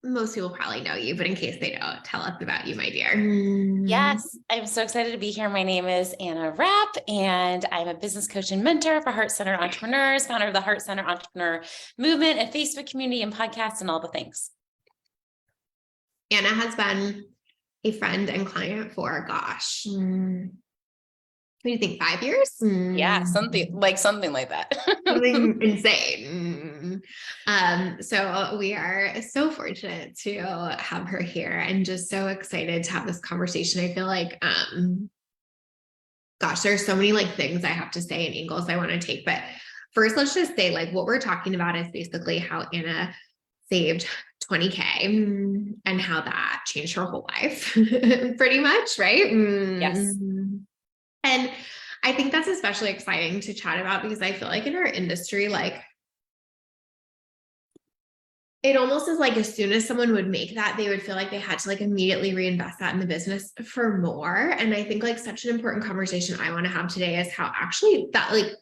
most people probably know you, but in case they don't, tell us about you, my dear. Yes, I'm so excited to be here. My name is Anna Rapp, and I'm a business coach and mentor for heart-centered entrepreneurs, founder of the Heart-Centered Entrepreneur Movement and Facebook community and podcast and all the things. Anna has been a friend and client for, gosh, what do you think, 5 years? Yeah, something like that. Something insane. So we are so fortunate to have her here and just so excited to have this conversation. I feel like, gosh, there's so many like things I have to say and angles I want to take. But first, let's just say like what we're talking about is basically how Anna saved 20K and how that changed her whole life pretty much, right? Yes. And I think that's especially exciting to chat about because I feel like in our industry, like it almost is like as soon as someone would make that, they would feel like they had to like immediately reinvest that in the business for more. And I think like such an important conversation I want to have today is how actually that like,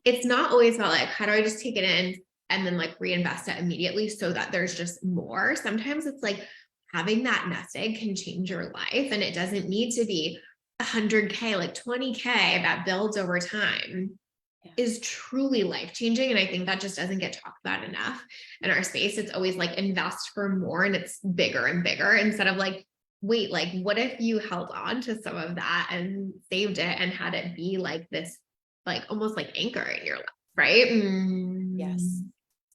it's not always about like, how do I just take it in and then like reinvest it immediately so that there's just more. Sometimes it's like having that nest egg can change your life and it doesn't need to be 100K, like 20K that builds over time is truly life-changing. And I think that just doesn't get talked about enough in our space. It's always like invest for more and it's bigger and bigger instead of like, wait, like what if you held on to some of that and saved it and had it be like this, like almost like anchor in your life, right? Yes,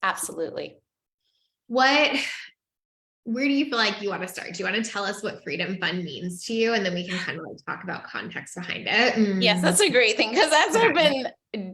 absolutely. Where do you feel like you want to start? Do you want to tell us what Freedom Fund means to you? And then we can kind of like talk about context behind it. Yes, that's a great thing. Because as I've been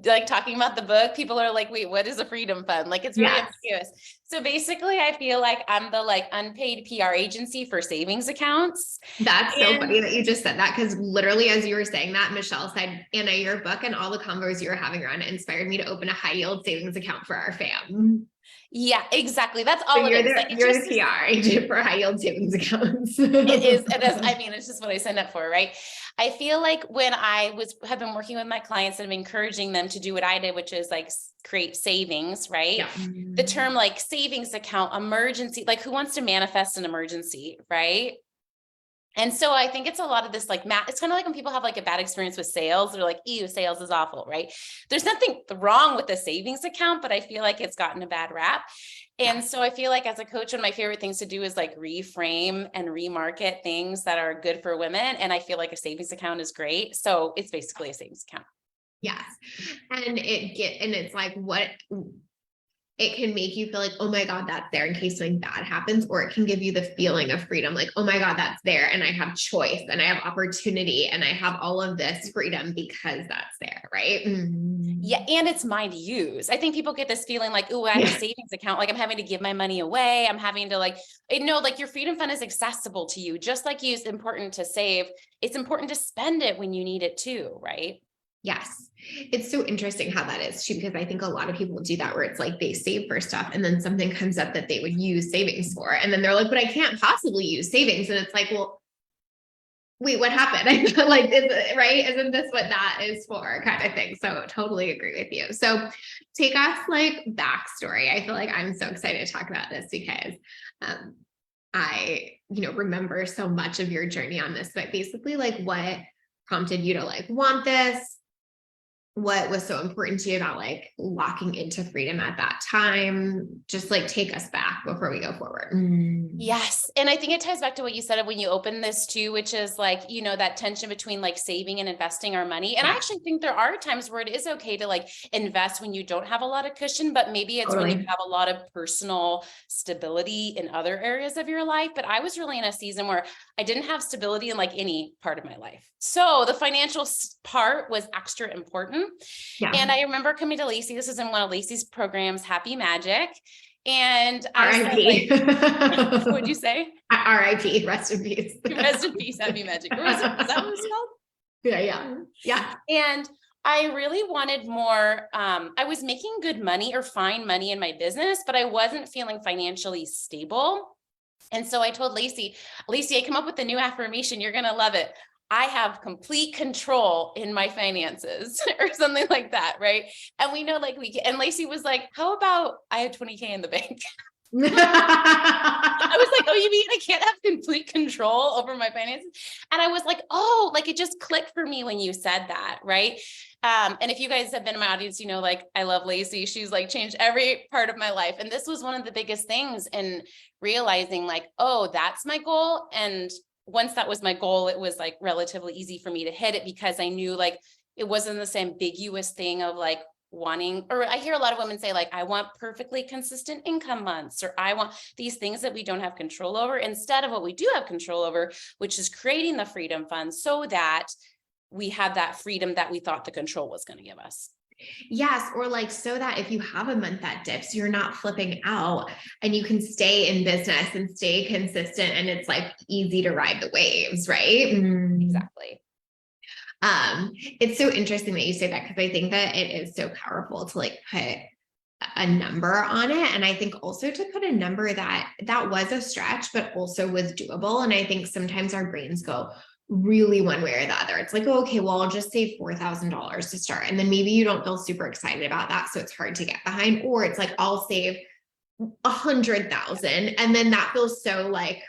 like talking about the book, people are like, wait, what is a Freedom Fund? Like it's really ambiguous. So basically I feel like I'm the like unpaid PR agency for savings accounts. That's so funny that you just said that because literally as you were saying that, Michelle said, Anna, your book and all the convos you were having around it inspired me to open a high yield savings account for our fam. Yeah, exactly. That's all So it is. You're the PR agent for high yield savings accounts. It is. I mean, it's just what I signed up for, right? I feel like when have been working with my clients and I'm encouraging them to do what I did, which is like create savings, right? Yeah. The term like savings account, emergency, like who wants to manifest an emergency, right? And so I think it's a lot of this like it's kind of like when people have like a bad experience with sales, they're like, ew, sales is awful, right? There's nothing wrong with the savings account, but I feel like it's gotten a bad rap. And so I feel like as a coach, one of my favorite things to do is like reframe and remarket things that are good for women. And I feel like a savings account is great. So it's basically a savings account. Yes. And it's like it can make you feel like, oh my God, that's there in case something bad happens, or it can give you the feeling of freedom, like, oh my God, that's there. And I have choice and I have opportunity and I have all of this freedom because that's there, right? Yeah. And it's mine to use. I think people get this feeling like, oh, I have a savings account. Like I'm having to give my money away. I'm having to like your Freedom Fund is accessible to you. Just like it's important to save. It's important to spend it when you need it too, right? Yes. It's so interesting how that is too, because I think a lot of people do that where it's like they save for stuff and then something comes up that they would use savings for. And then they're like, but I can't possibly use savings. And it's like, well, wait, what happened? I feel like, right? Isn't this what that is for kind of thing? So totally agree with you. So take us like backstory. I feel like I'm so excited to talk about this because I, remember so much of your journey on this, but basically like what prompted you to like want this? What was so important to you about like locking into freedom at that time? Just like take us back before we go forward. Yes. And I think it ties back to what you said when you opened this too, which is like, that tension between like saving and investing our money. And I actually think there are times where it is okay to like invest when you don't have a lot of cushion, but maybe it's when you have a lot of personal stability in other areas of your life. But I was really in a season where I didn't have stability in like any part of my life. So the financial part was extra important. Yeah. And I remember coming to Lacey. This is in one of Lacey's programs, Happy Magic. And I said, like, what'd you say? R.I.P. Rest in peace. Rest in peace, Happy Magic. Is that what it's called? Yeah. And I really wanted more. I was making good money or fine money in my business, but I wasn't feeling financially stable. And so I told Lacey, I come up with a new affirmation. You're going to love it. I have complete control in my finances or something like that. Right. And we know and Lacey was like, how about I have 20K in the bank? control over my finances. And I was like, oh, like it just clicked for me when you said that. Right. And if you guys have been in my audience, you know, like I love Lacey. She's like changed every part of my life. And this was one of the biggest things in realizing like, oh, that's my goal. And once that was my goal, it was like relatively easy for me to hit it because I knew like it wasn't this ambiguous thing of like wanting, or I hear a lot of women say like, I want perfectly consistent income months, or I want these things that we don't have control over instead of what we do have control over, which is creating the freedom fund so that we have that freedom that we thought the control was going to give us. Yes. Or like, so that if you have a month that dips, you're not flipping out and you can stay in business and stay consistent. And it's like easy to ride the waves, right? Exactly. It's so interesting that you say that, because I think that it is so powerful to like put a number on it. And I think also to put a number that was a stretch, but also was doable. And I think sometimes our brains go really one way or the other. It's like, oh, okay, well, I'll just save $4,000 to start. And then maybe you don't feel super excited about that. So it's hard to get behind, or it's like, I'll save 100,000. And then that feels so like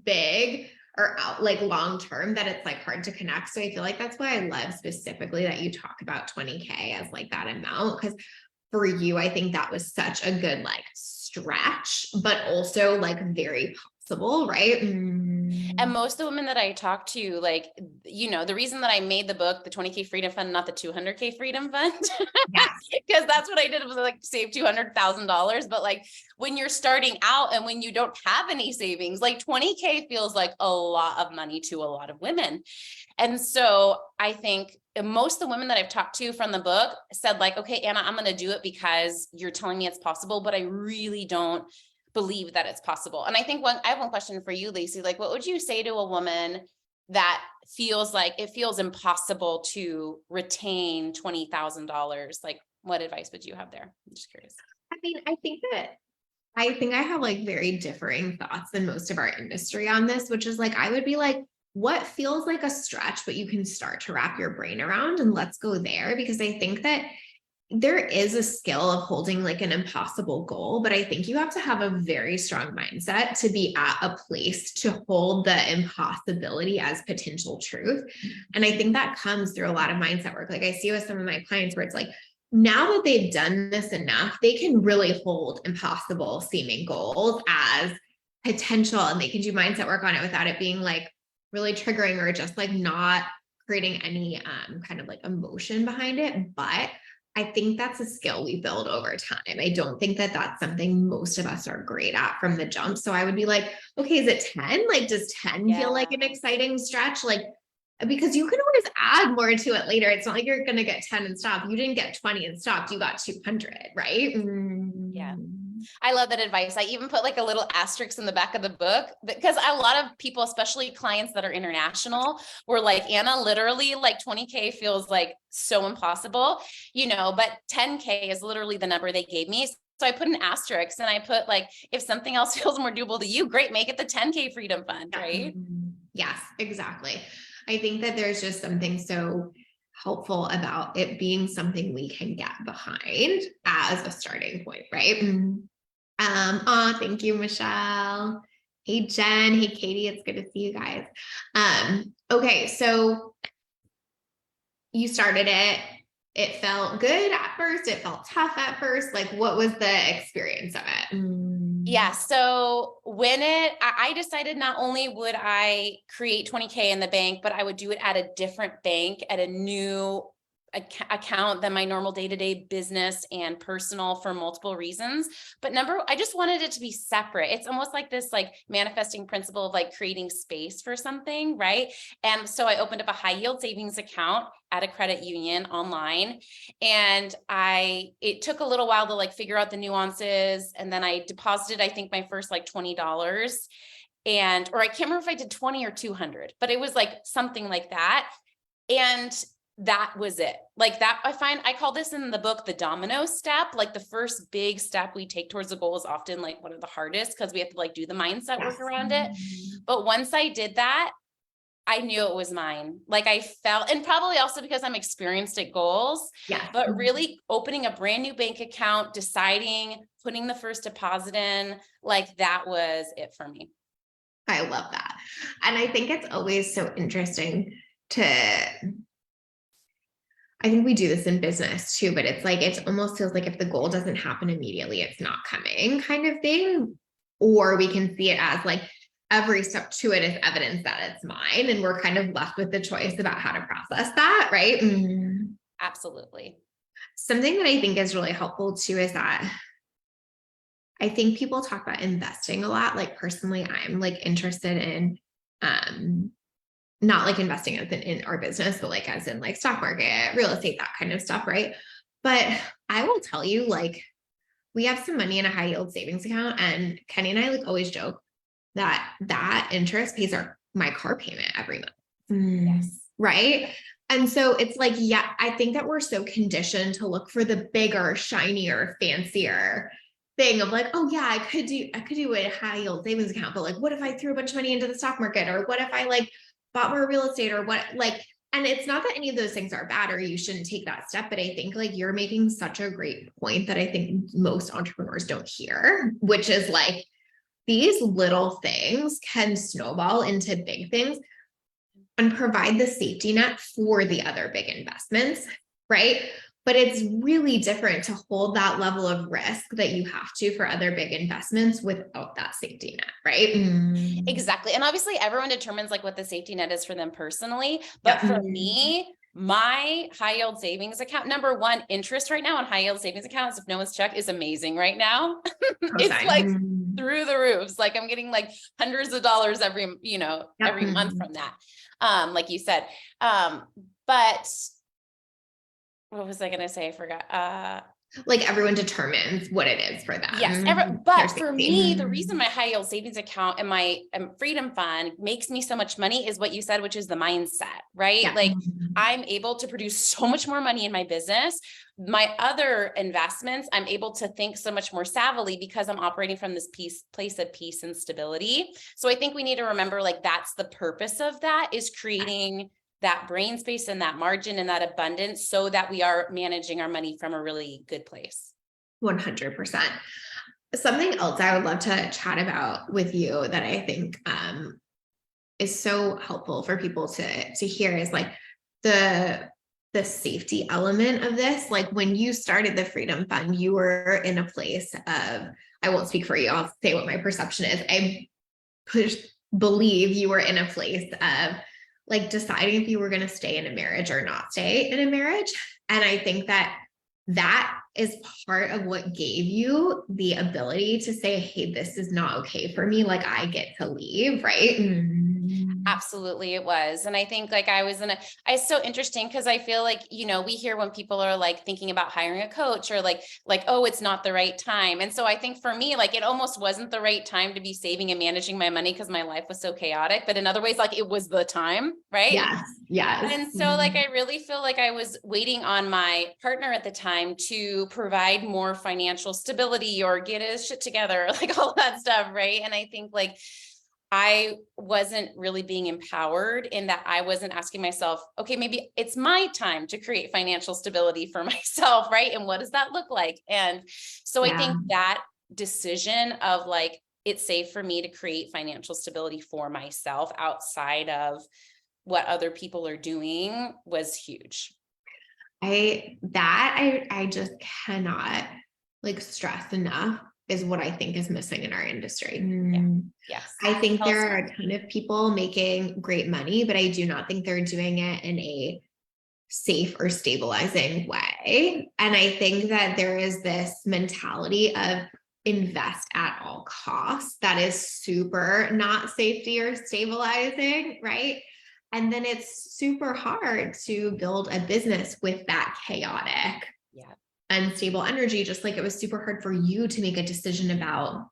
big or out like long-term that it's like hard to connect. So I feel like that's why I love specifically that you talk about 20K as like that amount. Because for you, I think that was such a good like stretch, but also like very possible, right? And most of the women that I talk to, like, you know, the reason that I made the book, the 20K Freedom Fund, not the 200K Freedom Fund, because that's what I did was like save $200,000. But like when you're starting out and when you don't have any savings, like 20K feels like a lot of money to a lot of women. And so I think most of the women that I've talked to from the book said like, okay, Anna, I'm going to do it because you're telling me it's possible, but I really don't believe that it's possible. And I think I have one question for you, Lacey, like, what would you say to a woman that feels like it feels impossible to retain $20,000? Like, what advice would you have there? I'm just curious. I mean, I think I have like very differing thoughts than most of our industry on this, which is like, I would be like, what feels like a stretch, but you can start to wrap your brain around, and let's go there. Because I think that there is a skill of holding like an impossible goal, but I think you have to have a very strong mindset to be at a place to hold the impossibility as potential truth. And I think that comes through a lot of mindset work. Like I see with some of my clients where it's like, now that they've done this enough, they can really hold impossible seeming goals as potential, and they can do mindset work on it without it being like really triggering or just like not creating any kind of like emotion behind it. But I think that's a skill we build over time. I don't think that that's something most of us are great at from the jump. So I would be like, okay, is it 10? Like, does 10 feel like an exciting stretch? Like, because you can always add more to it later. It's not like you're going to get 10 and stop. You didn't get 20 and stopped. You got 200, right? Yeah. I love that advice. I even put like a little asterisk in the back of the book because a lot of people, especially clients that are international, were like, Anna, literally like 20K feels like so impossible, you know, but 10K is literally the number they gave me. So I put an asterisk and I put like, if something else feels more doable to you, great, make it the 10K Freedom Fund, right? Yes, exactly. I think that there's just something so helpful about it being something we can get behind as a starting point, right? Thank you, Michelle. Hey, Jen. Hey, Katie. It's good to see you guys. Okay, so you started it. It felt good at first. It felt tough at first. Like, what was the experience of it? Yeah. So when I decided not only would I create 20K in the bank, but I would do it at a different bank, at a new account than my normal day-to-day business and personal, for multiple reasons. But I just wanted it to be separate. It's almost like this like manifesting principle of like creating space for something, right? And so I opened up a high yield savings account at a credit union online. And it took a little while to like figure out the nuances. And then I deposited, I think, my first like $20. Or I can't remember if I did 20 or 200, but it was like something like that. And that was it. Like that, I call this in the book, the domino step. Like the first big step we take towards the goal is often like one of the hardest because we have to like do the mindset work around it. But once I did that, I knew it was mine. Like I felt, and probably also because I'm experienced at goals, but really opening a brand new bank account, deciding, putting the first deposit in, like that was it for me. I love that. And I think it's always so interesting I think we do this in business too, but it's like, it almost feels like if the goal doesn't happen immediately, it's not coming kind of thing. Or we can see it as like every step to it is evidence that it's mine. And we're kind of left with the choice about how to process that, right? Absolutely. Something that I think is really helpful too is that I think people talk about investing a lot. Like personally, I'm like interested in not like investing in our business, but like as in like stock market, real estate, that kind of stuff, right? But I will tell you, like, we have some money in a high yield savings account, and Kenny and I like always joke that interest pays my car payment every month. Yes. Right. And so it's like, yeah, I think that we're so conditioned to look for the bigger, shinier, fancier thing of like, oh yeah, I could do a high yield savings account, but like, what if I threw a bunch of money into the stock market, or what if I like bought more real estate, or what, like, and it's not that any of those things are bad or you shouldn't take that step, but I think like you're making such a great point that I think most entrepreneurs don't hear, which is like these little things can snowball into big things and provide the safety net for the other big investments, right? But it's really different to hold that level of risk that you have to for other big investments without that safety net, right? Exactly. And obviously everyone determines like what the safety net is for them personally. But for me, my high yield savings account, number one, interest right now on high yield savings accounts, if no one's checked, is amazing right now. It's like through the roofs. Like I'm getting like hundreds of dollars every month from that. Like you said. But what was I going to say? I forgot. Like everyone determines what it is for them. Yes. But for me, the reason my high yield savings account and my freedom fund makes me so much money is what you said, which is the mindset, right? Yeah. Like I'm able to produce so much more money in my business. My other investments, I'm able to think so much more savvily because I'm operating from this place of peace and stability. So I think we need to remember like that's the purpose of that, is creating that brain space and that margin and that abundance so that we are managing our money from a really good place. 100%. Something else I would love to chat about with you that I think is so helpful for people to hear is like the safety element of this. Like when you started the Freedom Fund, you were in a place of, I won't speak for you, I'll say what my perception is. I believe you were in a place of like deciding if you were going to stay in a marriage or not stay in a marriage. And I think that is part of what gave you the ability to say, hey, this is not okay for me. Like I get to leave, right? Absolutely, it was. And I think like it's so interesting because I feel like, we hear when people are like thinking about hiring a coach or like, oh, it's not the right time. And so I think for me, like it almost wasn't the right time to be saving and managing my money because my life was so chaotic, but in other ways, like it was the time, right? Yes. And so like, I really feel like I was waiting on my partner at the time to provide more financial stability or get his shit together, like all that stuff. Right. And I think like, I wasn't really being empowered in that I wasn't asking myself, okay, maybe it's my time to create financial stability for myself, right? And what does that look like? And so I think that decision of like, it's safe for me to create financial stability for myself outside of what other people are doing was huge. I just cannot like stress enough is what I think is missing in our industry. Yes. I think there are a ton of people making great money, but I do not think they're doing it in a safe or stabilizing way. And I think that there is this mentality of invest at all costs that is super not safety or stabilizing, right? And then it's super hard to build a business with that chaotic, unstable energy, just like it was super hard for you to make a decision about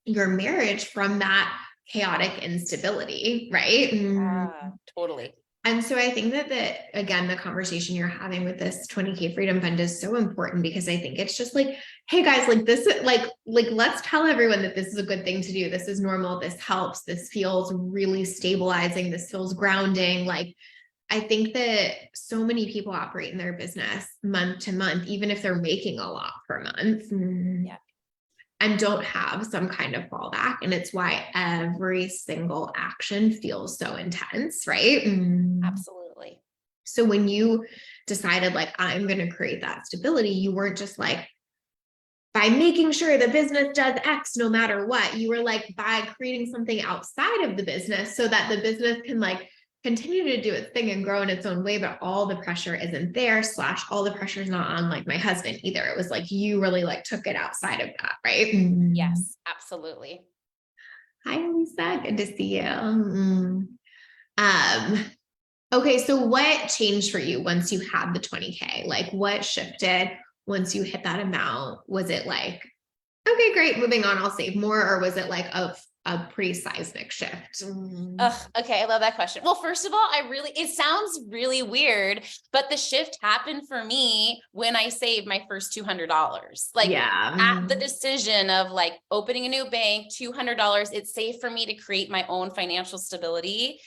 your marriage from that chaotic instability, right? Totally. And so I think that again, the conversation you're having with this 20K Freedom Fund is so important because I think it's just like, hey guys, like this, like let's tell everyone that this is a good thing to do. This is normal. This helps. This feels really stabilizing. This feels grounding. Like, I think that so many people operate in their business month to month, even if they're making a lot per month. and don't have some kind of fallback. And it's why every single action feels so intense, right? Absolutely. So when you decided like, I'm going to create that stability, you weren't just like, by making sure the business does X no matter what, you were like, by creating something outside of the business so that the business can like continue to do its thing and grow in its own way, but all the pressure isn't there, / all the pressure is not on like my husband either. It was like, you really like took it outside of that, right? Yes, absolutely. Hi, Lisa. Good to see you. Okay, so what changed for you once you had the 20K? Like what shifted once you hit that amount? Was it like, okay, great, moving on, I'll save more, or was it like a pretty seismic shift? Okay, I love that question. Well, first of all, it sounds really weird, but the shift happened for me when I saved my first $200. Like at the decision of like opening a new bank, $200, it's safe for me to create my own financial stability.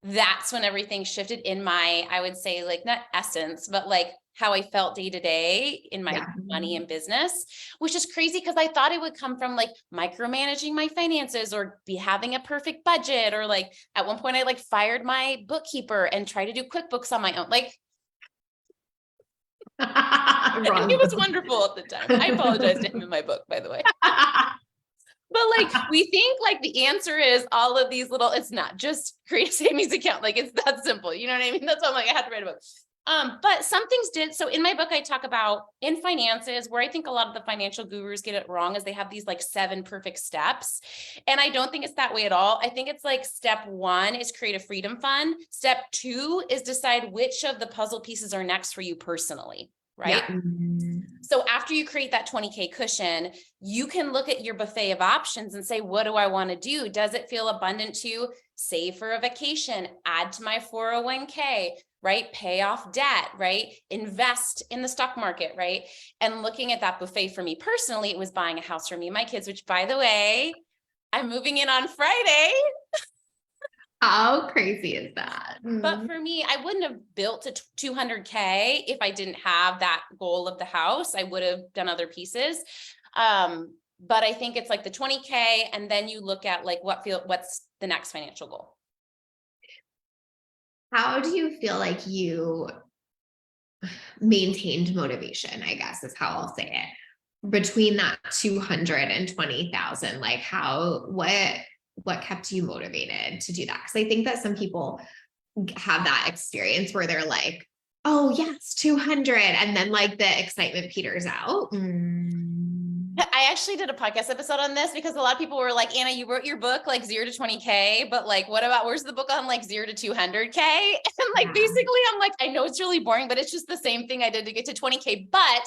That's when everything shifted in my, I would say like not essence, but like how I felt day to day in my money and business, which is crazy because I thought it would come from like micromanaging my finances or be having a perfect budget. Or like at one point I like fired my bookkeeper and tried to do QuickBooks on my own. Like it was wonderful at the time. I apologize to him in my book, by the way. But like, we think like the answer is all of these little, it's not just create a savings account. Like it's that simple. You know what I mean? That's why I'm like, I had to write a book. But some things did. So in my book, I talk about in finances, where I think a lot of the financial gurus get it wrong is they have these like 7 perfect steps. And I don't think it's that way at all. I think it's like step 1 is create a freedom fund. Step 2 is decide which of the puzzle pieces are next for you personally. Right. Yeah. So after you create that 20K cushion, you can look at your buffet of options and say, what do I want to do? Does it feel abundant to save for a vacation, add to my 401k, right? Pay off debt, right? Invest in the stock market, right? And looking at that buffet for me personally, it was buying a house for me and my kids, which by the way, I'm moving in on Friday. How crazy is that? But for me, I wouldn't have built to 200K if I didn't have that goal of the house. I would have done other pieces. But I think it's like the 20K, and then you look at like what's the next financial goal. How do you feel like you maintained motivation, I guess is how I'll say it, between that 220,000? Like what kept you motivated to do that? Because I think that some people have that experience where they're like, oh yes, 200. And then like the excitement peters out. I actually did a podcast episode on this because a lot of people were like, Anna, you wrote your book like 0 to 20K, but like, where's the book on like 0 to 200K? And like, basically I'm like, I know it's really boring, but it's just the same thing I did to get to 20K. But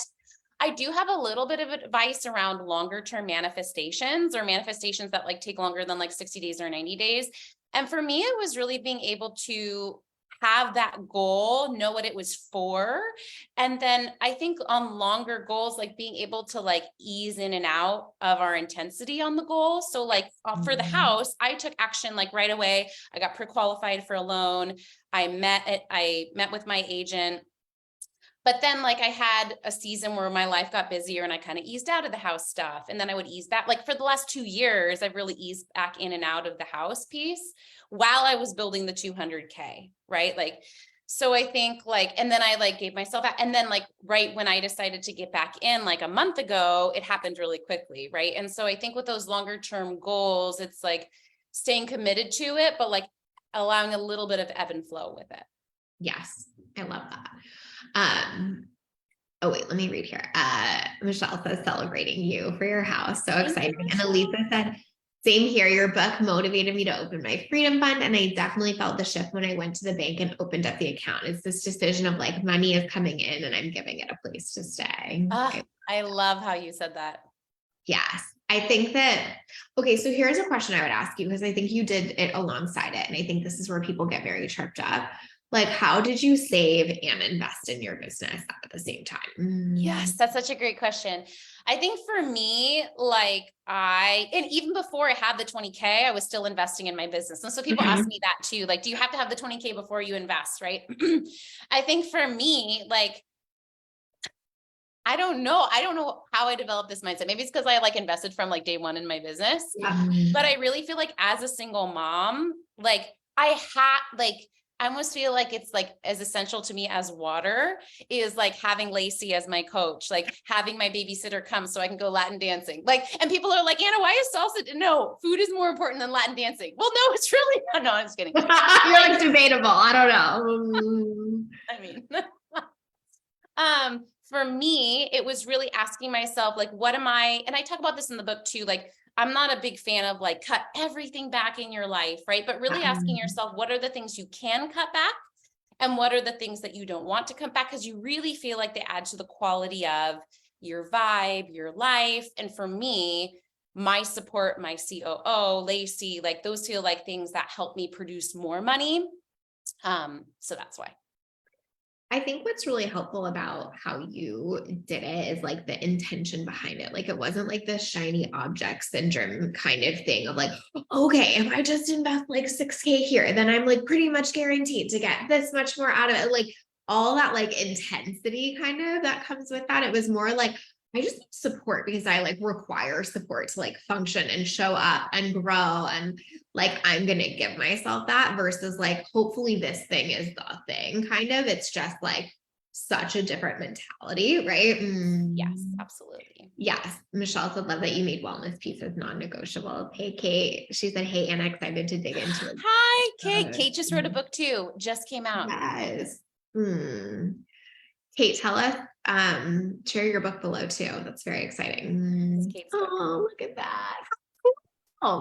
I do have a little bit of advice around longer term manifestations, or manifestations that like take longer than like 60 days or 90 days. And for me, it was really being able to have that goal, know what it was for. And then I think on longer goals, like being able to like ease in and out of our intensity on the goal. So like for the house, I took action like right away. I got pre-qualified for a loan. I met with my agent. But then like I had a season where my life got busier and I kind of eased out of the house stuff. And then I would ease back. Like for the last 2 years, I've really eased back in and out of the house piece while I was building the 200K, right? Like, so I think like, and then I like gave myself that. And then like, right when I decided to get back in like a month ago, it happened really quickly, right? And so I think with those longer term goals, it's like staying committed to it, but like allowing a little bit of ebb and flow with it. Yes, I love that. Oh wait, let me read here. Michelle says celebrating you for your house. So exciting. And Elisa said, same here. Your book motivated me to open my freedom fund. And I definitely felt the shift when I went to the bank and opened up the account. It's this decision of like money is coming in and I'm giving it a place to stay. I love how you said that. Yes. I think that, okay, so here's a question I would ask you, because I think you did it alongside it. And I think this is where people get very tripped up. Like, how did you save and invest in your business at the same time? Yes, that's such a great question. I think for me, like and even before I had the 20K, I was still investing in my business. And so people ask me that too, like, do you have to have the 20K before you invest? Right. I think for me, like, I don't know. I don't know how I developed this mindset. Maybe it's because I like invested from like day one in my business, but I really feel like as a single mom, like I almost feel like it's like as essential to me as water is like having Lacey as my coach, like having my babysitter come so I can go Latin dancing. Like, and people are like, Anna, why is salsa? No, food is more important than Latin dancing. Well, no, it's really not. No, I'm just kidding. It's debatable. I don't know. I mean, for me, it was really asking myself, like, what am I, and I talk about this in the book too, like, I'm not a big fan of like, cut everything back in your life, right? But really asking yourself, what are the things you can cut back? And what are the things that you don't want to cut back? Because you really feel like they add to the quality of your vibe, your life. And for me, my support, my COO, Lacey, like those feel like things that help me produce more money. So that's why. I think what's really helpful about how you did it is like the intention behind it. Like it wasn't like the shiny object syndrome kind of thing of like, okay, if I just invest like 6K here, then I'm like pretty much guaranteed to get this much more out of it. Like all that like intensity kind of that comes with that. It was more like, I just need support because I like require support to like function and show up and grow. And like, I'm going to give myself that versus like, hopefully this thing is the thing kind of, it's just like such a different mentality, right? Yes, absolutely. Yes. Michelle said, love that you made wellness pieces non-negotiable. Hey, Kate, she said, hey, Anna, excited to dig into it. Hi, Kate. Kate just wrote a book too. Just came out. Yes. Kate, tell us, share your book below too. That's very exciting. Oh, look at that. Oh,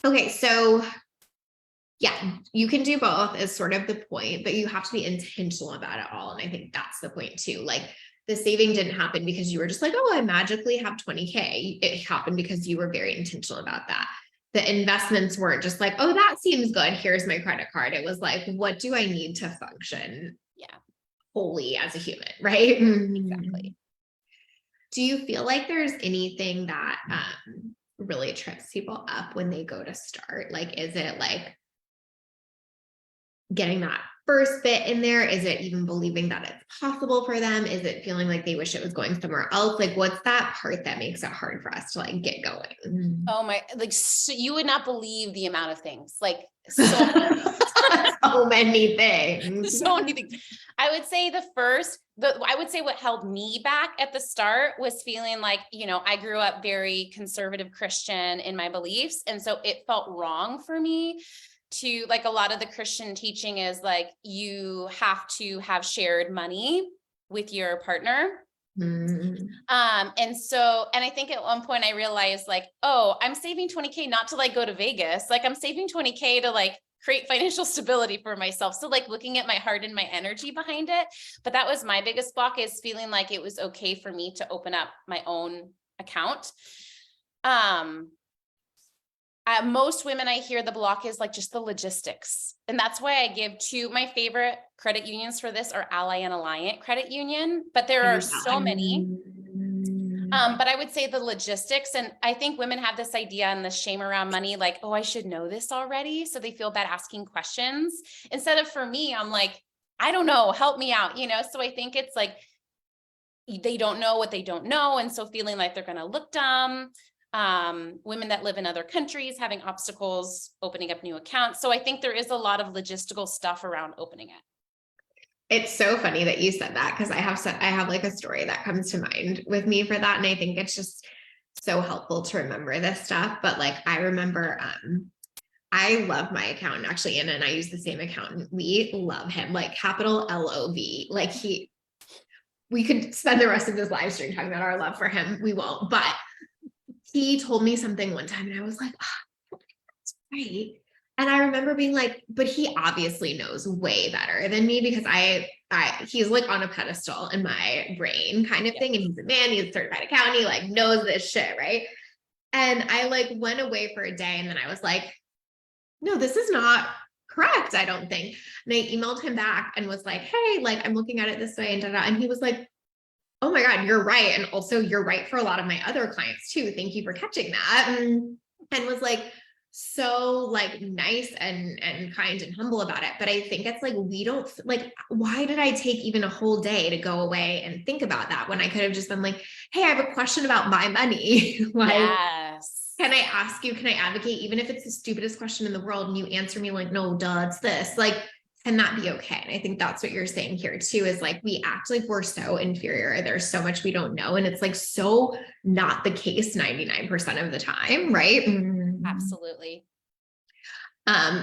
okay. So yeah, you can do both is sort of the point, but you have to be intentional about it all. And I think that's the point too. Like the saving didn't happen because you were just like, oh, I magically have 20K. It happened because you were very intentional about that. The investments weren't just like, oh, that seems good. Here's my credit card. It was like, what do I need to function wholly as a human, right? Exactly. Do you feel like there's anything that really trips people up when they go to start? Like, is it like getting that first bit in there? Is it even believing that it's possible for them? Is it feeling like they wish it was going somewhere else? Like, what's that part that makes it hard for us to like get going? Oh my, like, so you would not believe the amount of things, like so so many things. So many things. I would say I would say what held me back at the start was feeling like, I grew up very conservative Christian in my beliefs. And so it felt wrong for me to like, a lot of the Christian teaching is like, you have to have shared money with your partner. And I think at one point I realized like, oh, I'm saving 20K, not to like go to Vegas. Like I'm saving 20K to like create financial stability for myself. So like looking at my heart and my energy behind it. But that was my biggest block, is feeling like it was okay for me to open up my own account. Most women, I hear the block is like just the logistics. And that's why I give my favorite credit unions for this are Ally and Alliant Credit Union, but there are so many. But I would say the logistics, and I think women have this idea and the shame around money, like, oh, I should know this already. So they feel bad asking questions instead of, for me, I'm like, I don't know, help me out,? So I think it's like, they don't know what they don't know. And so feeling like they're going to look dumb. Women that live in other countries having obstacles opening up new accounts. So I think there is a lot of logistical stuff around opening it. It's so funny that you said that, because I have like a story that comes to mind with me for that. And I think it's just so helpful to remember this stuff. But like, I remember, I love my accountant, actually, Anna and I use the same accountant. We love him, like capital LOV. Like we could spend the rest of this live stream talking about our love for him. We won't, but he told me something one time and I was like, oh, that's right. And I remember being like, but he obviously knows way better than me, because he's like on a pedestal in my brain kind of thing. And he's a man, he's a certified accountant, he like knows this shit, right? And I like went away for a day and then I was like, no, this is not correct, I don't think. And I emailed him back and was like, hey, like I'm looking at it this way and da-da. And he was like, oh my God, you're right. And also you're right for a lot of my other clients too. Thank you for catching that. And was like, so like nice and kind and humble about it. But I think it's like, we don't like, why did I take even a whole day to go away and think about that when I could have just been like, hey, I have a question about my money. Like, Yes. can I ask you, can I advocate, even if it's the stupidest question in the world and you answer me like, no, duh, it's this, like, can that be okay? And I think that's what you're saying here too, is like, we act like we're so inferior. There's so much we don't know. And it's like, so not the case 99% of the time. Right. Absolutely.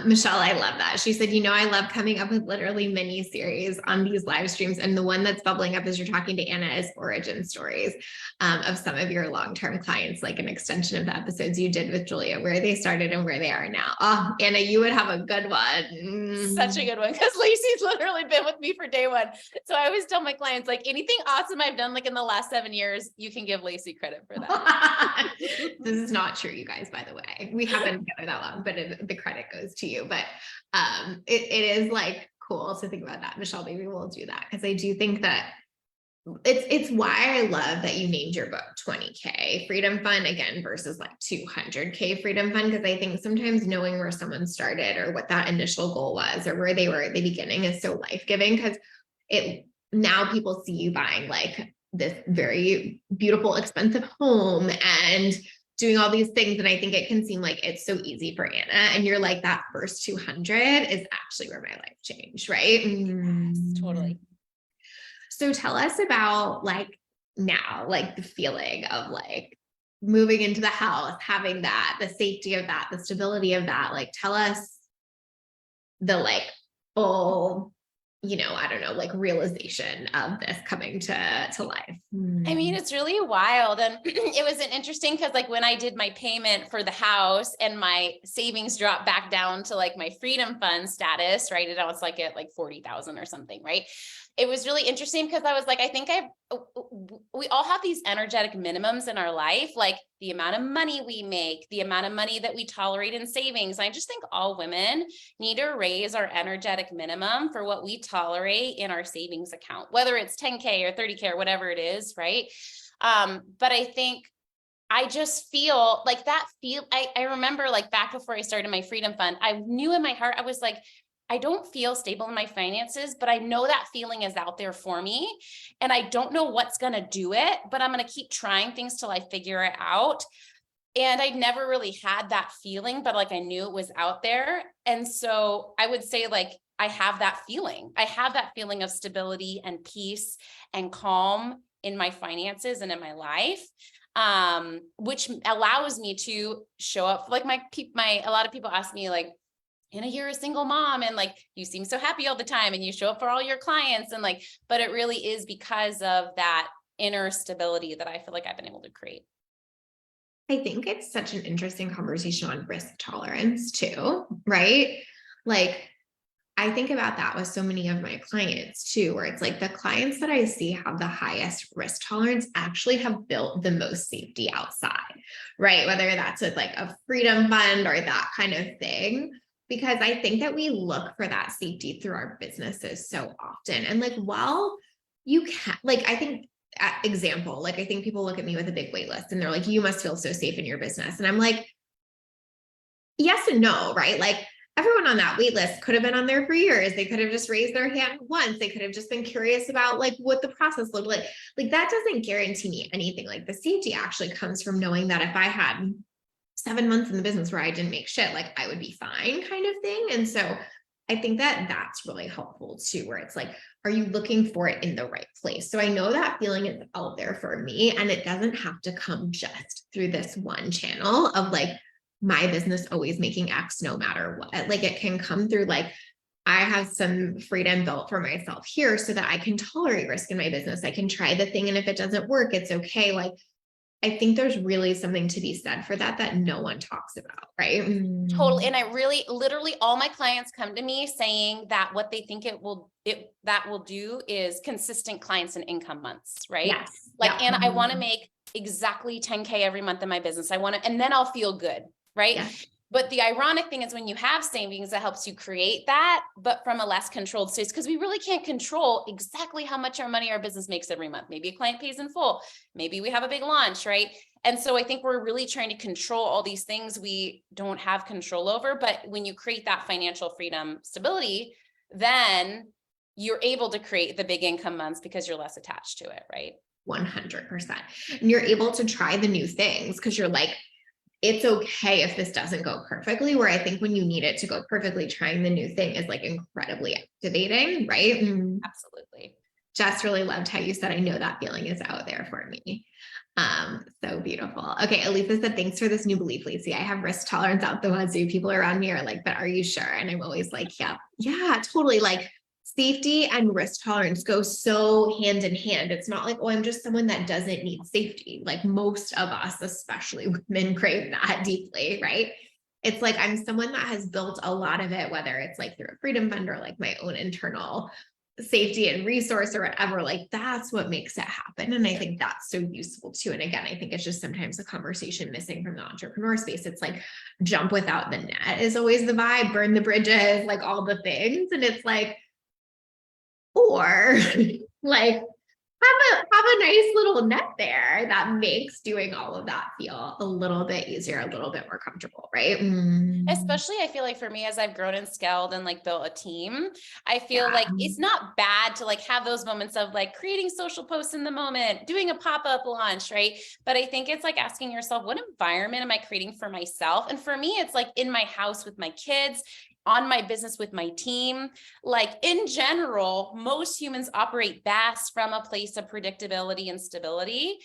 Michelle, I love that. She said, I love coming up with literally mini series on these live streams. And the one that's bubbling up as you're talking to Anna is origin stories of some of your long-term clients, like an extension of the episodes you did with Julia, where they started and where they are now. Oh, Anna, you would have a good one. Such a good one. Because Lacey's literally been with me for day one. So I always tell my clients, like, anything awesome I've done, like in the last 7 years, you can give Lacey credit for that. This is not true, you guys, by the way. We haven't been together that long, but the credit goes to you. But it is like cool to think about that. Michelle, maybe we'll do that, because I do think that it's why I love that you named your book 20K Freedom Fund again versus like 200K Freedom Fund, because I think sometimes knowing where someone started or what that initial goal was or where they were at the beginning is so life-giving, because now people see you buying like this very beautiful, expensive home and doing all these things. And I think it can seem like it's so easy for Anna. And you're like, that first 200 is actually where my life changed, right? Yes, totally. So tell us about like now, like the feeling of like moving into the house, having that, the safety of that, the stability of that. Like, tell us the like, I don't know, like realization of this coming to life. I mean, it's really wild. And it was an interesting, because like when I did my payment for the house and my savings dropped back down to like my freedom fund status, right? And I was like at like 40,000 or something, right? It was really interesting because I was like, I think we all have these energetic minimums in our life, like the amount of money we make, the amount of money that we tolerate in savings. I just think all women need to raise our energetic minimum for what we tolerate in our savings account, whether it's 10K or 30K or whatever it is, right? But I think I just feel like that I remember like back before I started my freedom fund, I knew in my heart, I was like, I don't feel stable in my finances, but I know that feeling is out there for me. And I don't know what's going to do it, but I'm going to keep trying things till I figure it out. And I never really had that feeling, but like I knew it was out there. And so I would say like, I have that feeling. I have that feeling of stability and peace and calm in my finances and in my life. Which allows me to show up like a lot of people ask me like, Anna, you're a single mom and like, you seem so happy all the time and you show up for all your clients and like, but it really is because of that inner stability that I feel like I've been able to create. I think it's such an interesting conversation on risk tolerance too, right? Like, I think about that with so many of my clients too, where it's like the clients that I see have the highest risk tolerance actually have built the most safety outside, right? Whether that's with like a freedom fund or that kind of thing. Because I think that we look for that safety through our businesses so often. And like, well, you can, like, I think, example, like, I think people look at me with a big wait list and they're like, you must feel so safe in your business. And I'm like, yes and no, right? Like, everyone on that wait list could have been on there for years. They could have just raised their hand once. They could have just been curious about like what the process looked like. Like, that doesn't guarantee me anything. Like, the safety actually comes from knowing that if I had 7 months in the business where I didn't make shit, like I would be fine kind of thing. And so I think that that's really helpful too, where it's like, are you looking for it in the right place? So I know that feeling is out there for me, and it doesn't have to come just through this one channel of like my business always making X no matter what. Like, it can come through like, I have some freedom built for myself here so that I can tolerate risk in my business. I can try the thing. And if it doesn't work, it's okay. Like, I think there's really something to be said for that no one talks about, right? Totally. And I really, literally all my clients come to me saying that what they think that will do is consistent clients and income months, right? Yes. Like, and I want to make exactly 10K every month in my business. And then I'll feel good. Right. Yes. But the ironic thing is when you have savings, it helps you create that, but from a less controlled space, because we really can't control exactly how much our money our business makes every month. Maybe a client pays in full. Maybe we have a big launch, right? And so I think we're really trying to control all these things we don't have control over. But when you create that financial freedom stability, then you're able to create the big income months because you're less attached to it, right? 100%. And you're able to try the new things because you're like, it's okay if this doesn't go perfectly, where I think when you need it to go perfectly, trying the new thing is like incredibly activating, right? Absolutely. Just really loved how you said, I know that feeling is out there for me. So beautiful. Okay. Elisa said, thanks for this new belief, Lacey. I have risk tolerance out the wazoo. People around me are like, but are you sure? And I'm always like, yeah, totally. Like safety and risk tolerance go so hand in hand. It's not like, oh, I'm just someone that doesn't need safety. Like most of us, especially women, crave that deeply, right? It's like, I'm someone that has built a lot of it, whether it's like through a freedom fund or like my own internal safety and resource or whatever, like that's what makes it happen. And I think that's so useful too. And again, I think it's just sometimes a conversation missing from the entrepreneur space. It's like jump without the net is always the vibe, burn the bridges, like all the things. And it's like, or like have a nice little net there that makes doing all of that feel a little bit easier, a little bit more comfortable, right? Especially, I feel like for me, as I've grown and scaled and like built a team, I feel like it's not bad to like have those moments of like creating social posts in the moment, doing a pop-up launch, right? But I think it's like asking yourself, what environment am I creating for myself? And for me, it's like in my house with my kids, on my business with my team. Like in general, most humans operate best from a place of predictability and stability.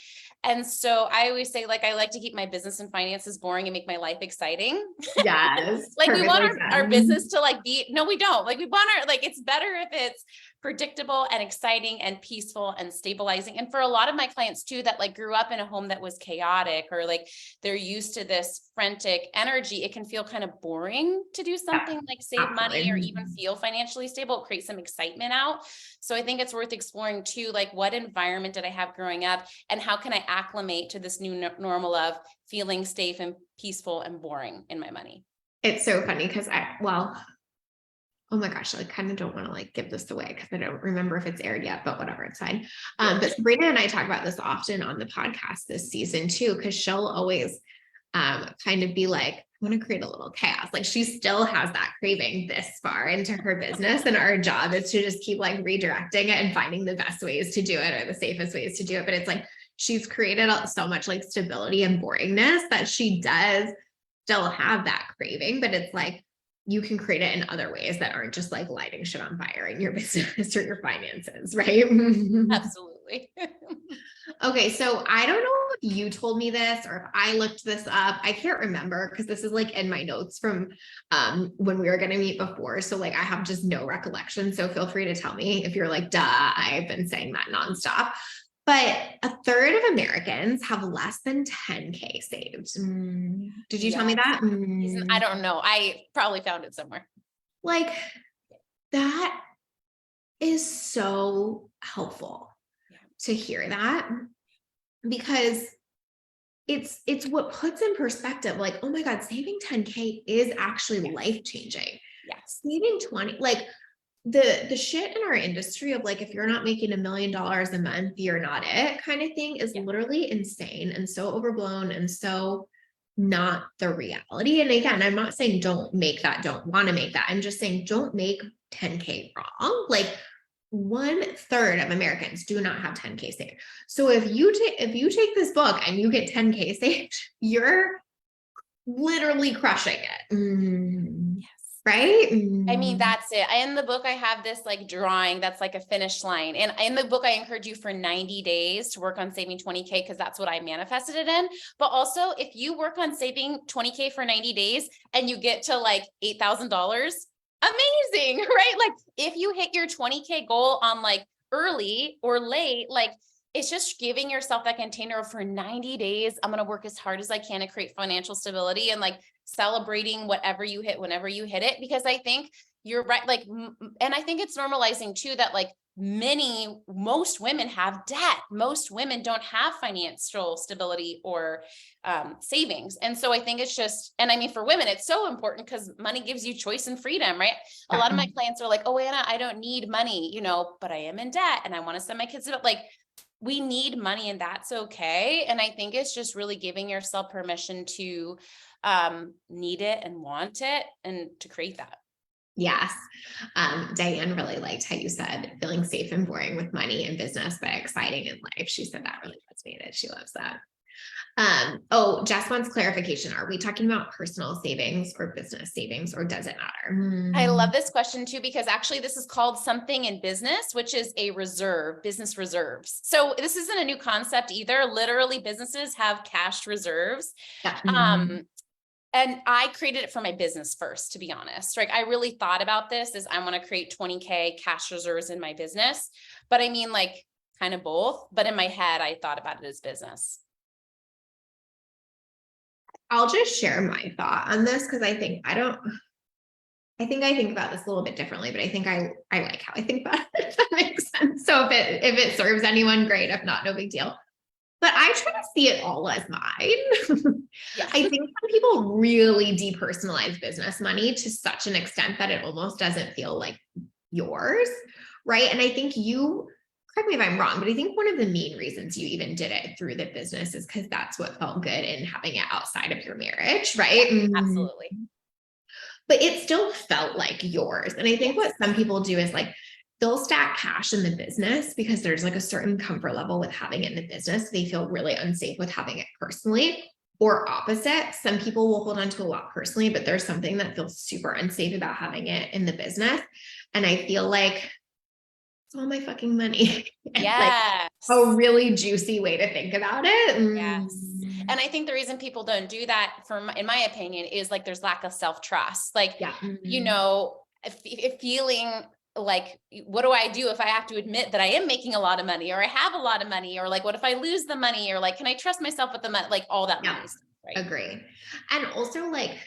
And so I always say, like, I like to keep my business and finances boring and make my life exciting. Yes. Like we want our business to like be, no, we don't. Like we want our, like, it's better if it's predictable and exciting and peaceful and stabilizing. And for a lot of my clients too, that like grew up in a home that was chaotic or like they're used to this frantic energy, it can feel kind of boring to do something like save money or even feel financially stable, create some excitement out. So I think it's worth exploring too, like what environment did I have growing up and how can I acclimate to this new normal of feeling safe and peaceful and boring in my money? It's so funny because oh my gosh, I kind of don't want to like give this away because I don't remember if it's aired yet, but whatever, it's fine. But Sabrina and I talk about this often on the podcast this season too, because she'll always kind of be like, I want to create a little chaos. Like she still has that craving this far into her business. And our job is to just keep like redirecting it and finding the best ways to do it or the safest ways to do it. But it's like, she's created so much like stability and boringness that she does still have that craving, but it's like, you can create it in other ways that aren't just like lighting shit on fire in your business or your finances, right? Absolutely. Okay, so I don't know if you told me this or if I looked this up. I can't remember because this is like in my notes from when we were going to meet before. So like I have just no recollection. So feel free to tell me if you're like, duh, I've been saying that nonstop. But a third of Americans have less than 10K saved. Did you tell me that? I don't know. I probably found it somewhere. Like that is so helpful to hear that because it's what puts in perspective like, oh my God, saving 10K is actually life-changing. Yes. Saving 20, like the shit in our industry of like, if you're not making $1 million a month, you're not it kind of thing is literally insane and so overblown and so not the reality. And again, I'm not saying don't make that, don't want to make that. I'm just saying don't make 10K wrong. Like 1/3 of Americans do not have 10K saved. So if you take this book and you get 10K saved, you're literally crushing it. Yes. Right? I mean, that's it. In the book, I have this like drawing that's like a finish line. And in the book, I encourage you for 90 days to work on saving 20K because that's what I manifested it in. But also, if you work on saving 20K for 90 days and you get to like $8,000, amazing, right? Like if you hit your 20K goal on like early or late, like it's just giving yourself that container of for 90 days, I'm going to work as hard as I can to create financial stability and like celebrating whatever you hit, whenever you hit it, because I think you're right. Like, and I think it's normalizing too, that like most women have debt. Most women don't have financial stability or savings. And so I think it's just, and I mean, for women, it's so important because money gives you choice and freedom, right? A lot of my clients are like, oh, Anna, I don't need money, but I am in debt and I want to send my kids to like, we need money and that's okay. And I think it's just really giving yourself permission to need it and want it and to create that. Yes. Diane really liked how you said feeling safe and boring with money and business, but exciting in life. She said that really resonated. She loves that. Oh, Jess wants clarification. Are we talking about personal savings or business savings, or does it matter? I love this question too, because actually this is called something in business, which is a reserve, business reserves. So this isn't a new concept either. Literally businesses have cash reserves. Yeah. And I created it for my business first, to be honest. Like I really thought about this as I want to create 20K cash reserves in my business. But I mean, like kind of both, but in my head, I thought about it as business. I'll just share my thought on this because I think I think about this a little bit differently, but I think I like how I think about it, if that makes sense. So if it serves anyone, great. If not, no big deal. But I try to see it all as mine. Yeah. I think some people really depersonalize business money to such an extent that it almost doesn't feel like yours, right? And I think correct me if I'm wrong, but I think one of the main reasons you even did it through the business is because that's what felt good in having it outside of your marriage, right? Yeah, absolutely. But it still felt like yours. And I think what some people do is like, they'll stack cash in the business because there's like a certain comfort level with having it in the business. They feel really unsafe with having it personally, or opposite. Some people will hold on to a lot personally, but there's something that feels super unsafe about having it in the business. And I feel like it's all my fucking money. Yeah. Like a really juicy way to think about it. Yes. And I think the reason people don't do that, in my opinion, is like there's lack of self-trust. Like, if feeling like, what do I do if I have to admit that I am making a lot of money, or I have a lot of money, or like, what if I lose the money, or like, can I trust myself with the money, like all that money stuff, right? Agree. And also like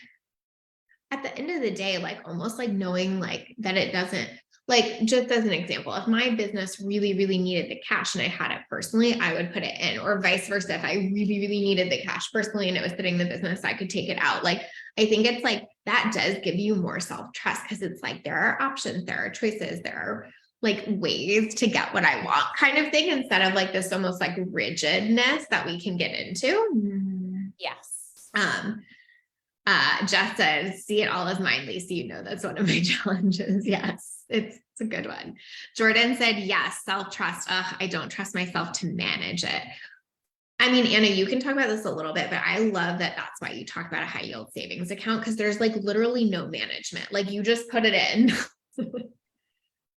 at the end of the day, like almost like knowing like that it doesn't, like just as an example, if my business really, really needed the cash and I had it personally, I would put it in, or vice versa. If I really, really needed the cash personally and it was sitting in the business, I could take it out. Like, I think it's like, that does give you more self-trust because it's like, there are options, there are choices, there are like ways to get what I want kind of thing, instead of like this almost like rigidness that we can get into. Yes. Jess says, see it all as mine, Lacey. That's one of my challenges. Yes, it's a good one. Jordan said, yes, self-trust. I don't trust myself to manage it. I mean, Anna, you can talk about this a little bit, but I love that that's why you talk about a high yield savings account, because there's like literally no management. Like you just put it in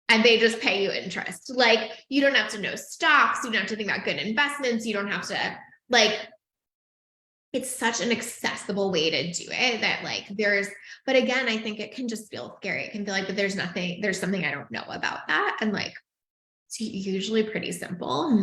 and they just pay you interest. Like you don't have to know stocks. You don't have to think about good investments. You don't have to like, it's such an accessible way to do it that like but again, I think it can just feel scary. It can feel like, but there's something I don't know about that. And like, it's usually pretty simple.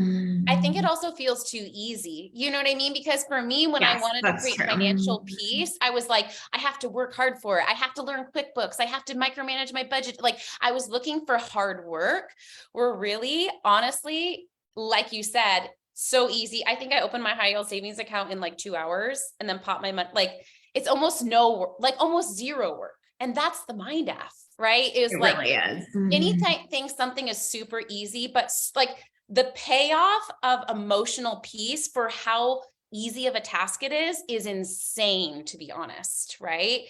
I think it also feels too easy. You know what I mean? Because for me, when I wanted to create financial peace, I was like, I have to work hard for it. I have to learn QuickBooks. I have to micromanage my budget. Like I was looking for hard work, where really, honestly, like you said, so easy. I think I opened my high yield savings account in like 2 hours and then pop my money. Like it's almost almost zero work. And that's the mind F, right? It like really is. anytime think something is super easy, but like the payoff of emotional peace for how easy of a task it is insane, to be honest. Right.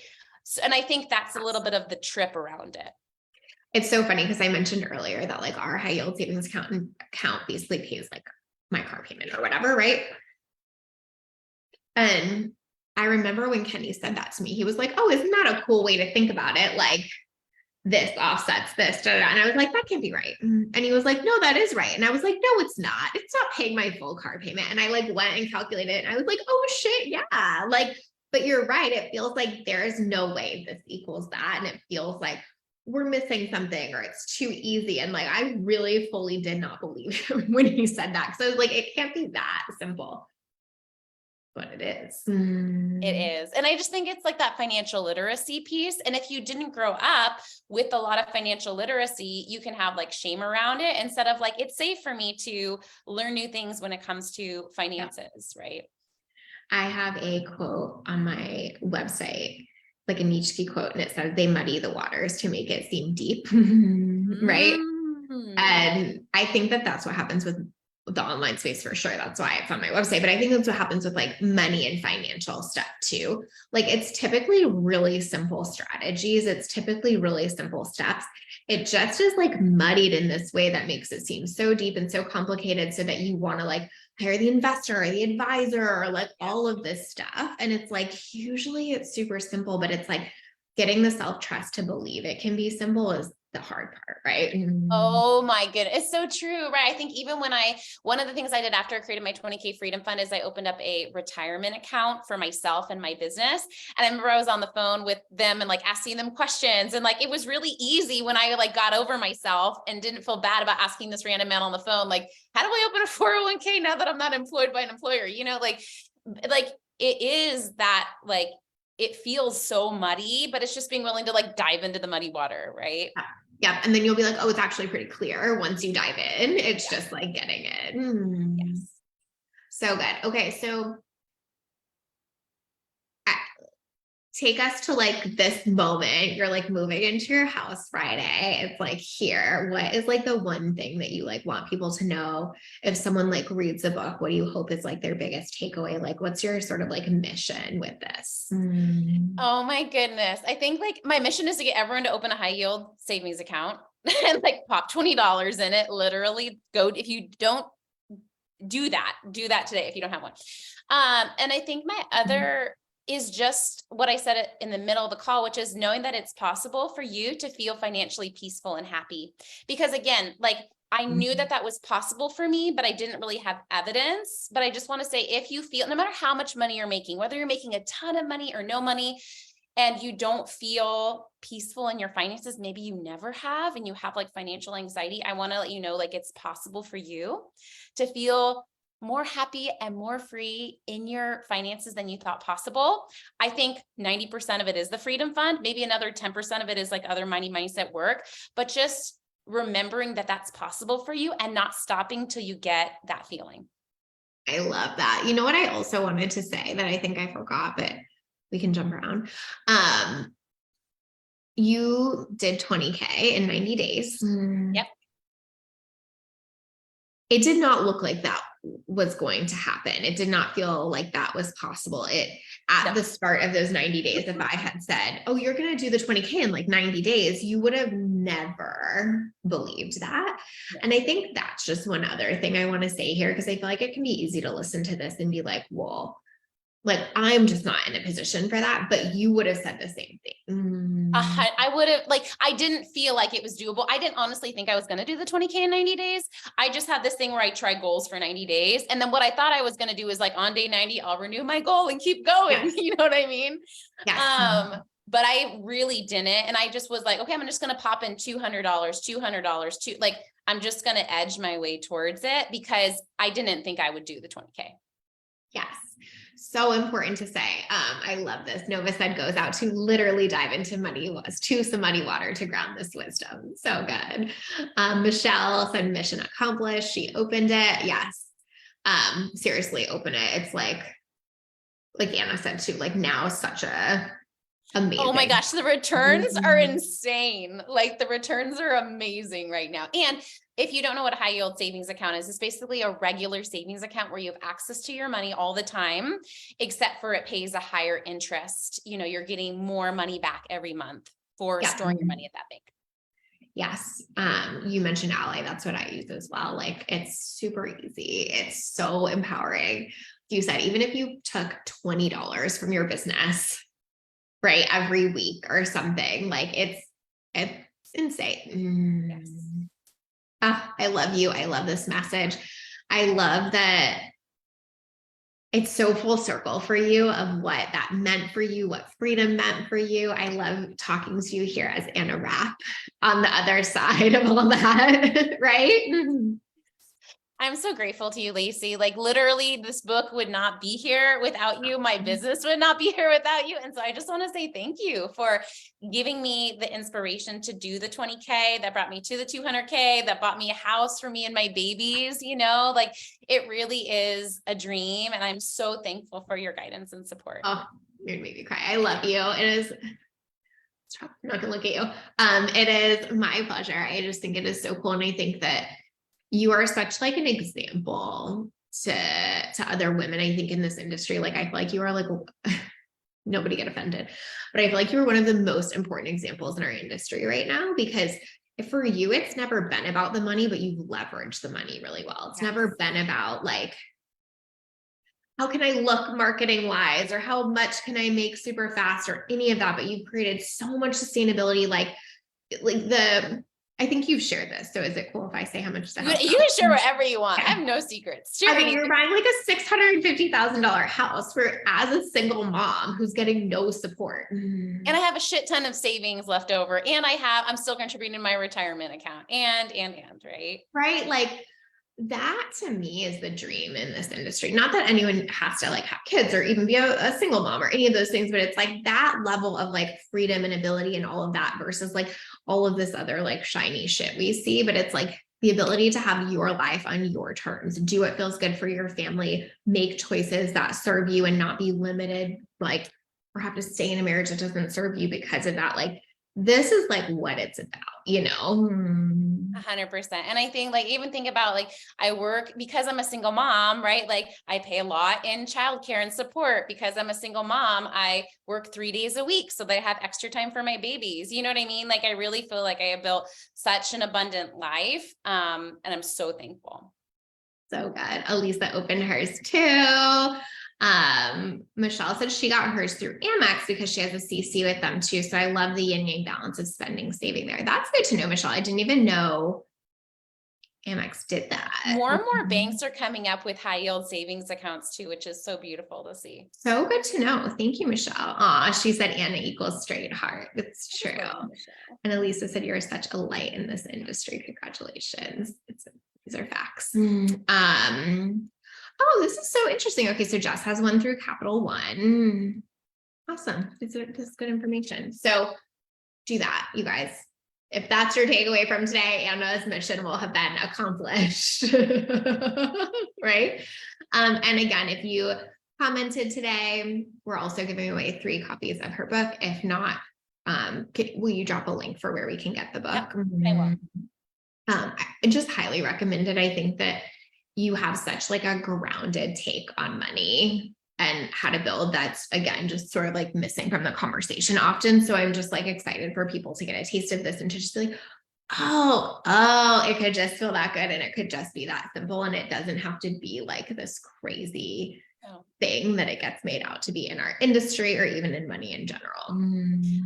So, and I think that's a little bit of the trip around it. It's so funny because I mentioned earlier that like our high yield savings account basically pays like my car payment or whatever, right? And I remember when Kenny said that to me, he was like, oh, isn't that a cool way to think about it? Like this offsets this, and I was like, that can't be right. And he was like, no, that is right. And I was like, no, it's not. It's not paying my full car payment. And I like went and calculated it, and I was like, oh shit, yeah. Like, but you're right. It feels like there's no way this equals that. And it feels like we're missing something, or it's too easy. And like, I really fully did not believe him when he said that. So I was like, it can't be that simple. what it is. It is. And I just think it's like that financial literacy piece. And if you didn't grow up with a lot of financial literacy, you can have like shame around it instead of like, it's safe for me to learn new things when it comes to finances, right? I have a quote on my website, like a Nietzsche quote, and it says, they muddy the waters to make it seem deep. Right. And I think that that's what happens with the online space for sure. That's why it's on my website. But I think that's what happens with like money and financial stuff too. Like it's typically really simple strategies. It's typically really simple steps. It just is like muddied in this way that makes it seem so deep and so complicated so that you want to like hire the investor or the advisor or like all of this stuff. And it's like, usually it's super simple, but it's like getting the self-trust to believe it can be simple is the hard part, right? Oh my goodness. It's so true, right? I think even when one of the things I did after I created my 20K Freedom Fund is I opened up a retirement account for myself and my business. And I remember I was on the phone with them and like asking them questions. And like, it was really easy when I like got over myself and didn't feel bad about asking this random man on the phone, like, how do I open a 401k now that I'm not employed by an employer? You know, like it is that like, it feels so muddy, but it's just being willing to like dive into the muddy water, right? Yeah. And then you'll be like, oh, it's actually pretty clear once you dive in. It's just like getting it. Yes. So good. Okay. So take us to like this moment. You're like moving into your house Friday. It's like here. What is like the one thing that you like want people to know? If someone like reads a book, what do you hope is like their biggest takeaway? Like what's your sort of like mission with this? Oh my goodness. I think like my mission is to get everyone to open a high yield savings account and like pop $20 in it. Literally go, if you don't do that today if you don't have one. And I think my other is just what I said in the middle of the call, which is knowing that it's possible for you to feel financially peaceful and happy. Because again, like I knew that that was possible for me, but I didn't really have evidence. But I just want to say, if you feel, no matter how much money you're making, whether you're making a ton of money or no money, and you don't feel peaceful in your finances, maybe you never have, and you have like financial anxiety, I want to let you know, like it's possible for you to feel more happy and more free in your finances than you thought possible. I think 90% of it is the Freedom Fund. Maybe another 10% of it is like other money mindset work, but just remembering that that's possible for you and not stopping till you get that feeling. I love that. You know what I also wanted to say that I think I forgot, but we can jump around. You did 20K in 90 days. Yep. It did not look like that was going to happen. It did not feel like that was possible. At the start of those 90 days, if I had said, oh, you're going to do the 20K in like 90 days, you would have never believed that. Yeah. And I think that's just one other thing I want to say here, because I feel like it can be easy to listen to this and be like, well, like, I'm just not in a position for that, but you would have said the same thing. I would have, like, I didn't feel like it was doable. I didn't honestly think I was going to do the 20K in 90 days. I just had this thing where I try goals for 90 days. And then what I thought I was going to do is like on day 90, I'll renew my goal and keep going. Yes. You know what I mean? Yes. But I really didn't. And I just was like, okay, I'm just going to pop in $200, like, I'm just going to edge my way towards it because I didn't think I would do the 20K. Yes. So important to say. I love this. Nova said goes out to literally dive into some muddy water to ground this wisdom. So good. Michelle said mission accomplished. She opened it. Yes. Seriously, open it. It's like Anna said too, like now such a amazing. Oh my gosh. The returns are insane. Like the returns are amazing right now. And if you don't know what a high yield savings account is, it's basically a regular savings account where you have access to your money all the time, except for it pays a higher interest. You know, you're getting more money back every month for storing your money at that bank. Yes. You mentioned Ally. That's what I use as well. Like it's super easy. It's so empowering. You said, even if you took $20 from your business, right, every week or something, like it's insane. Yes. I love you. I love this message. I love that it's so full circle for you of what that meant for you, what freedom meant for you. I love talking to you here as Anna Rapp on the other side of all that, right? I'm so grateful to you, Lacey. Like literally this book would not be here without you. My business would not be here without you. And so I just want to say thank you for giving me the inspiration to do the 20K that brought me to the 200K, that bought me a house for me and my babies, like it really is a dream. And I'm so thankful for your guidance and support. Oh, you're gonna make me cry. I love you. It is, I'm not gonna look at you. It is my pleasure. I just think it is so cool. And I think that you are such like an example to other women, I think, in this industry. Like, I feel like you are like, nobody get offended, but I feel like you're one of the most important examples in our industry right now, because for you, it's never been about the money, but you've leveraged the money really well. It's never been about like, how can I look marketing wise, or how much can I make super fast, or any of that, but you've created so much sustainability, like I think you've shared this. So is it cool if I say how much the house You can share whatever you want. I have no secrets. Share you're buying like a $650,000 house as a single mom who's getting no support. And I have a shit ton of savings left over. And I'm still contributing to my retirement account and, right? Right. Like that to me is the dream in this industry. Not that anyone has to like have kids or even be a single mom or any of those things, but it's like that level of like freedom and ability and all of that versus like all of this other like shiny shit we see. But it's like the ability to have your life on your terms, do what feels good for your family, make choices that serve you and not be limited, like, or have to stay in a marriage that doesn't serve you because of that. Like, this is like what it's about, 100%. And I think even think about I work because I'm a single mom, right? Like I pay a lot in childcare and support because I'm a single mom. I work 3 days a week so that I have extra time for my babies. You know what I mean? Like, I really feel like I have built such an abundant life. And I'm so thankful. So good. Elisa opened hers too. Michelle said she got hers through Amex because she has a CC with them too. So I love the yin yang balance of spending, saving there. That's good to know, Michelle. I didn't even know Amex did that. More and more banks are coming up with high yield savings accounts too, which is so beautiful to see. So good to know. Thank you, Michelle. She said Anna equals straight heart. It's true. And Elisa said you're such a light in this industry. Congratulations. These are facts. Oh, this is so interesting. Okay, so Jess has one through Capital One. Awesome. This is good information. So do that, you guys. If that's your takeaway from today, Anna's mission will have been accomplished. Right? And again, if you commented today, we're also giving away 3 copies of her book. If not, will you drop a link for where we can get the book? Yep, I will. I just highly recommend it. I think that you have such like a grounded take on money and how to build that's, again, just sort of like missing from the conversation often. So I'm just like excited for people to get a taste of this and to just be like, oh, it could just feel that good. And it could just be that simple. And it doesn't have to be like this crazy thing that it gets made out to be in our industry or even in money in general.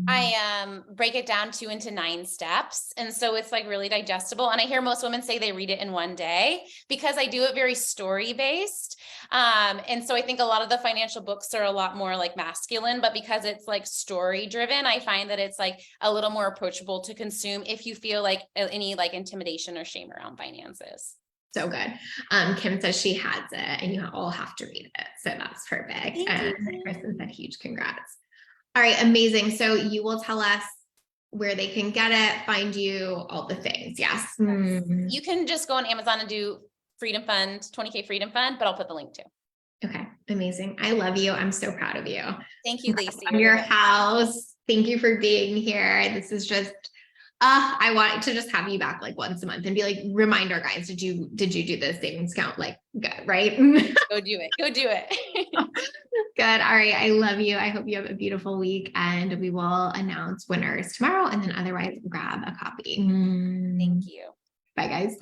I break it down into 9 steps. And so it's like really digestible. And I hear most women say they read it in one day because I do it very story based. And so I think a lot of the financial books are a lot more like masculine, but because it's like story driven, I find that it's like a little more approachable to consume if you feel like any like intimidation or shame around finances. So good. Kim says she has it and you all have to read it. So that's perfect. And Kristen said huge congrats. All right. Amazing. So you will tell us where they can get it, find you, all the things. Yes. You can just go on Amazon and do Freedom Fund, 20K Freedom Fund, but I'll put the link too. Okay. Amazing. I love you. I'm so proud of you. Thank you, Lacey. On your house. Thank you for being here. This is just, I want to just have you back like once a month and be like, remind our guys, did you do the savings count? Like, good, right? Go do it. Go do it. Good. All right. I love you. I hope you have a beautiful week and we will announce winners tomorrow and then otherwise grab a copy. Thank you. Bye guys.